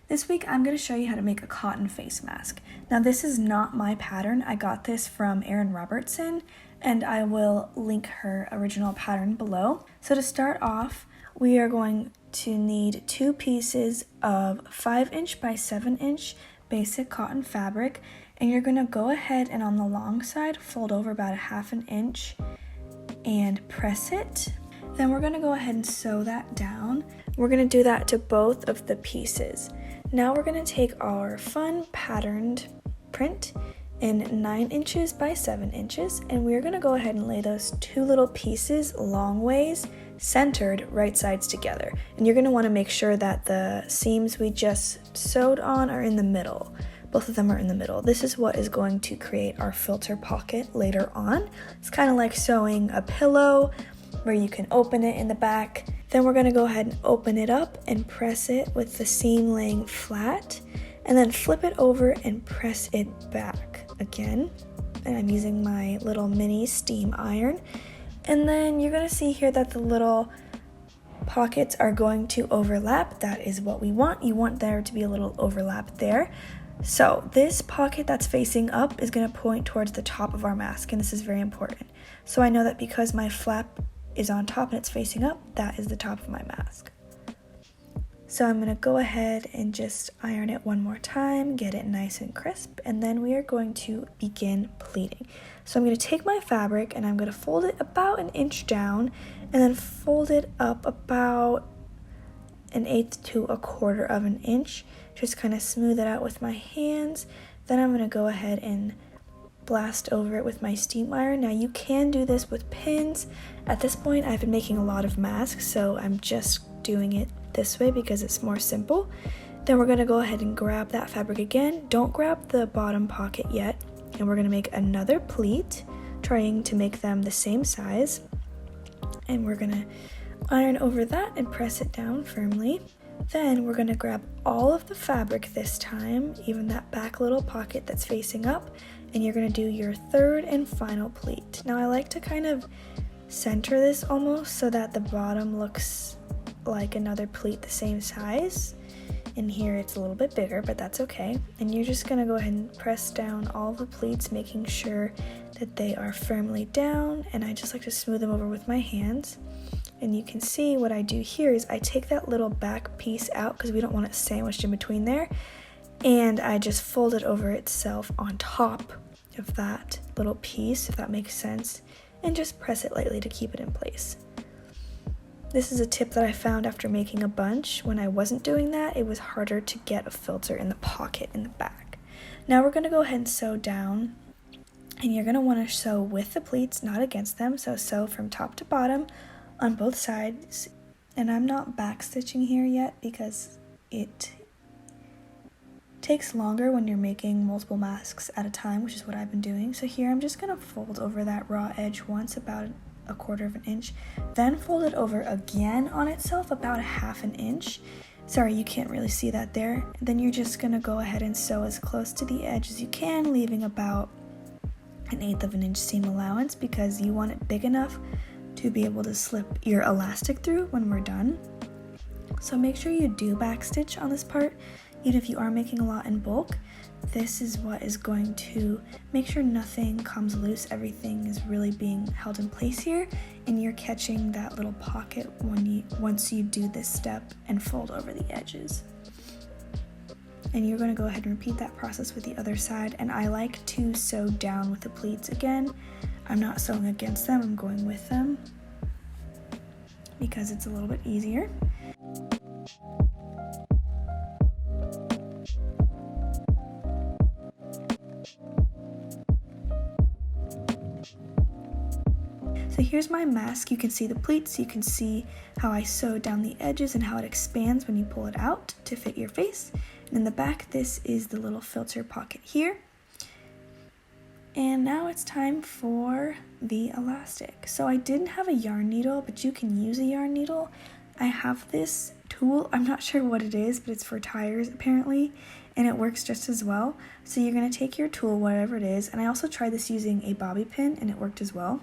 This week I'm going to show you how to make a cotton face mask. Now this is not my pattern. I got this from Erin Robertson and I will link her original pattern below. So to start off, we are going to need 2 pieces of 5" by 7" basic cotton fabric, and you're going to go ahead and on the long side fold over about 1/2 inch and press it. Then we're going to go ahead and sew that down. We're going to do that to both of the pieces. Now we're going to take our fun patterned print in 9" by 7", and we're going to go ahead and lay those 2 little pieces long ways, centered, right sides together. And you're going to want to make sure that the seams we just sewed on are in the middle. Both of them are in the middle. This is what is going to create our filter pocket later on. It's kind of like sewing a pillow where you can open it in the back. Then we're going to go ahead and open it up and press it with the seam laying flat, and then flip it over and press it back again. And I'm using my little mini steam iron. And then you're going to see here that the little pockets are going to overlap. That is what we want. You want there to be a little overlap there. So this pocket that's facing up is going to point towards the top of our mask, and this is very important. So I know that because my flap is on top and it's facing up, that is the top of my mask. So I'm going to go ahead and just iron it one more time, get it nice and crisp, and then we are going to begin pleating. So I'm going to take my fabric and I'm going to fold it about 1 inch down, and then fold it up about 1/8 to 1/4 inch. Just kind of smooth it out with my hands. Then I'm going to go ahead and blast over it with my steam iron. Now you can do this with pins. At this point I've been making a lot of masks, so I'm just doing it this way because it's more simple. Then we're going to go ahead and grab that fabric again. Don't grab the bottom pocket yet, and we're going to make another pleat, trying to make them the same size, and we're going to iron over that and press it down firmly. Then we're going to grab all of the fabric this time, even that back little pocket that's facing up, and you're going to do your 3rd and final pleat. Now I like to kind of center this almost so that the bottom looks like another pleat the same size. In here it's a little bit bigger, but that's okay. And you're just going to go ahead and press down all the pleats, making sure that they are firmly down, and I just like to smooth them over with my hands. And you can see what I do here is I take that little back piece out because we don't want it sandwiched in between there, and I just fold it over itself on top of that little piece, if that makes sense, and just press it lightly to keep it in place. This is a tip that I found after making a bunch. When I wasn't doing that, it was harder to get a filter in the pocket in the back. Now we're going to go ahead and sew down, and you're going to want to sew with the pleats, not against them. So sew from top to bottom on both sides. And I'm not back stitching here yet because it takes longer when you're making multiple masks at a time, which is what I've been doing. So here I'm just going to fold over that raw edge once, about 1/4 inch, then fold it over again on itself about 1/2 inch. Sorry, you can't really see that there. Then you're just going to go ahead and sew as close to the edge as you can, leaving about 1/8 inch seam allowance because you want it big enough to be able to slip your elastic through when we're done. So make sure you do backstitch on this part, even if you are making a lot in bulk. This is what is going to make sure nothing comes loose. Everything is really being held in place here, and you're catching that little pocket once you do this step and fold over the edges. And you're going to go ahead and repeat that process with the other side. And I like to sew down with the pleats again. I'm not sewing against them, I'm going with them because it's a little bit easier. So here's my mask. You can see the pleats, you can see how I sewed down the edges and how it expands when you pull it out to fit your face. And in the back, this is the little filter pocket here. And now it's time for the elastic. So I didn't have a yarn needle, but you can use a yarn needle. I have this tool, I'm not sure what it is, but it's for tires apparently, and it works just as well. So you're gonna take your tool, whatever it is, and I also tried this using a bobby pin and it worked as well.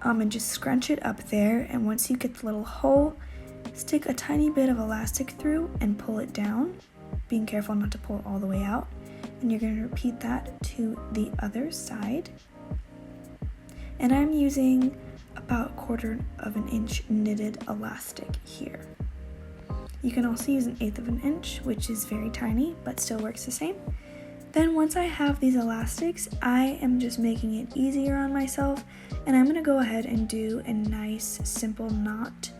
And just scrunch it up there, and once you get the little hole, stick a tiny bit of elastic through and pull it down. being careful not to pull it all the way out. And you're going to repeat that to the other side. And I'm using about 1/4 of an inch knitted elastic here. You can also use 1/8 of an inch, which is very tiny, but still works the same. Then once I have these elastics, I am just making it easier on myself, and I'm going to go ahead and do a nice simple knot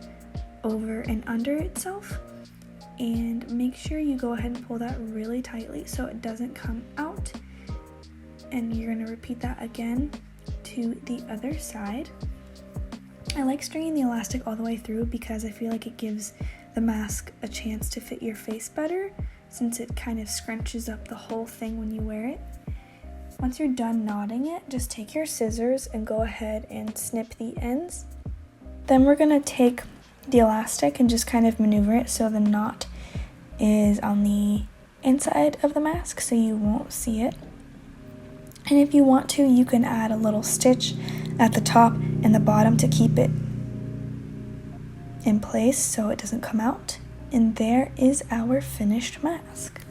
over and under itself. And make sure you go ahead and pull that really tightly so it doesn't come out. And you're going to repeat that again to the other side. I like stringing the elastic all the way through because I feel like it gives the mask a chance to fit your face better, since it kind of scrunches up the whole thing when you wear it. Once you're done knotting it, just take your scissors and go ahead and snip the ends. Then we're going to take the elastic and just kind of maneuver it so the knot is on the inside of the mask so you won't see it. And if you want to, you can add a little stitch at the top and the bottom to keep it in place so it doesn't come out. And there is our finished mask.